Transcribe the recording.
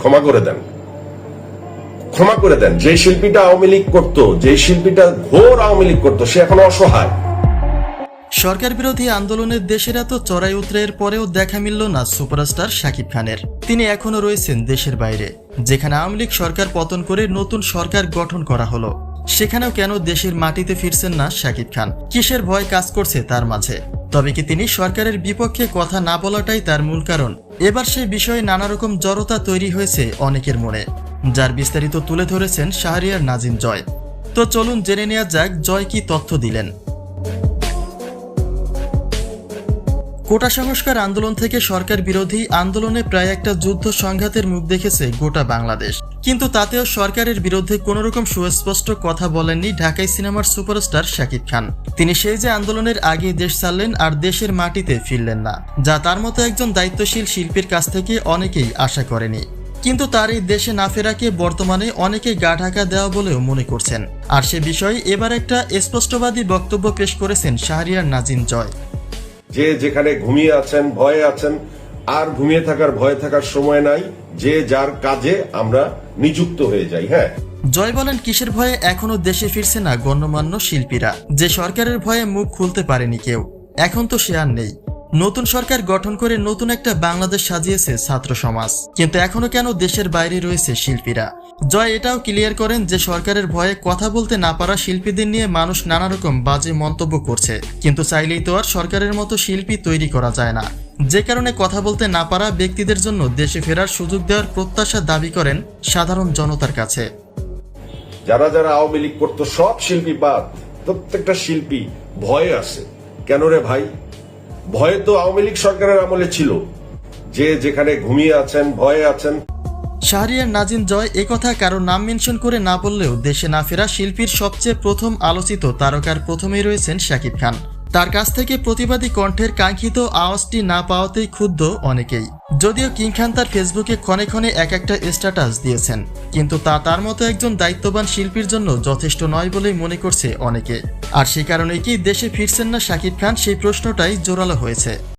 ক্ষমা করে দেন, ক্ষমা করে দেন। যে শিল্পীটা আওয়ামী লীগ করতো, যে শিল্পীটা ঘোর আওয়ামী লীগ করতো, সে এখন অসহায়। সরকার বিরোধী আন্দোলনের দেশের এত চড়াই উতরাইয়ের পরেও দেখা মিলল না সুপারস্টার শাকিব খানের। তিনি এখনো রয়েছেন দেশের বাইরে, যেখানে আওয়ামী লীগ সরকার পতন করে নতুন সরকার গঠন করা হলো। সেখানেও কেন দেশের মাটিতে ফিরছেন না শাকিব খান? কিসের ভয় কাজ করছে তার মাঝে? তবে কি তিনি সরকারের বিপক্ষে কথা না বলাটাই তার মূল কারণ? এবার সেই বিষয়ে নানা রকম জড়তা তৈরি হয়েছে অনেকের মনে, যার বিস্তারিত তুলে ধরেছেন শাহরিয়ার নাজিম জয়। তো চলুন জেনে নেওয়া যাক জয় কি তথ্য দিলেন। কোটা সংস্কার আন্দোলন থেকে সরকার বিরোধী আন্দোলনে প্রায় একটা যুদ্ধ সংঘাতের মুখ দেখেছে গোটা বাংলাদেশ, কিন্তু তাতেও সরকারের বিরুদ্ধে কোনো রকম সুস্পষ্ট কথা বলেননি ঢাকাই সিনেমার সুপারস্টার শাকিব খান। তিনি সেই যে আন্দোলনের আগে দেশ ছাড়লেন আর দেশের মাটিতে ফিরলেন না, যা তার মতো একজন দায়িত্বশীল শিল্পীর কাছ থেকে অনেকেই আশা করেনি। কিন্তু তার এই দেশে না ফেরাকে বর্তমানে অনেকেই গা ঢাকা দেওয়া বলেও মনে করছেন। আর সে বিষয়ে এবার একটা স্পষ্টবাদী বক্তব্য পেশ করেছেন শাহরিয়ার নাজিম জয়। যে যেখানে ঘুমিয়ে আছেন, ভয়ে আছেন, আর ঘুমিয়ে থাকার ভয়ে থাকার সময় নাই। যে যার কাজে আমরা নিযুক্ত হয়ে যাই। হ্যাঁ, জয় বলেন, কিসের ভয়ে এখনো দেশে ফিরছে না গণ্যমান্য শিল্পীরা? যে সরকারের ভয়ে মুখ খুলতে পারেনি কেউ, এখন তো সে আর নেই। নতুন সরকার গঠন করে নতুন একটা বাংলাদেশ সাজিয়েছে ছাত্র সমাজ, কিন্তু এখনো কেন দেশের বাইরে রয়েছে শিল্পীরা? জয় এটাও ক্লিয়ার করেন যে সরকারের ভয়ে কথা বলতে না পারা শিল্পীদের নিয়ে মানুষ নানা রকম বাজে মন্তব্য করছে, কিন্তু চাইলেই তো আর সরকারের মতো শিল্পী তৈরি করা যায় না। যে কারণে কথা বলতে না পারা ব্যক্তিদের জন্য দেশে ফেরার সুযোগ দেওয়ার প্রত্যাশা দাবি করেন সাধারণ জনতার কাছে। যারা যারা আওয়ামী লীগ করতো সব শিল্পী বাদ, প্রত্যেকটা শিল্পী ভয়ে আছে। কেন রে ভাই? ভয়ে তো আওয়ামী লীগ সরকারের আমলে ছিল। যে যেখানে ঘুমিয়ে আছেন, ভয়ে আছেন। শাহরিয়ার নাজিম জয় একথা কারো নাম মেনশন করে না বললেও দেশে না ফেরা শিল্পীর সবচেয়ে প্রথম আলোচিত তারকার প্রথমেই রয়েছেন শাকিব খান। তার কাছ থেকে প্রতিবাদী কণ্ঠের কাঙ্ক্ষিত আওয়াজটি না পাওয়াতেই ক্ষুব্ধ অনেকেই। যদিও কিং খান তার ফেসবুকে ক্ষণে ক্ষণে এক একটা স্ট্যাটাস দিয়েছেন, কিন্তু তা তার মতো একজন দায়িত্ববান শিল্পীর জন্য যথেষ্ট নয় বলেই মনে করছে অনেকে। আর সে কারণেই কি দেশে ফিরছেন না শাকিব খান, সেই প্রশ্নটাই জোরালো হয়েছে।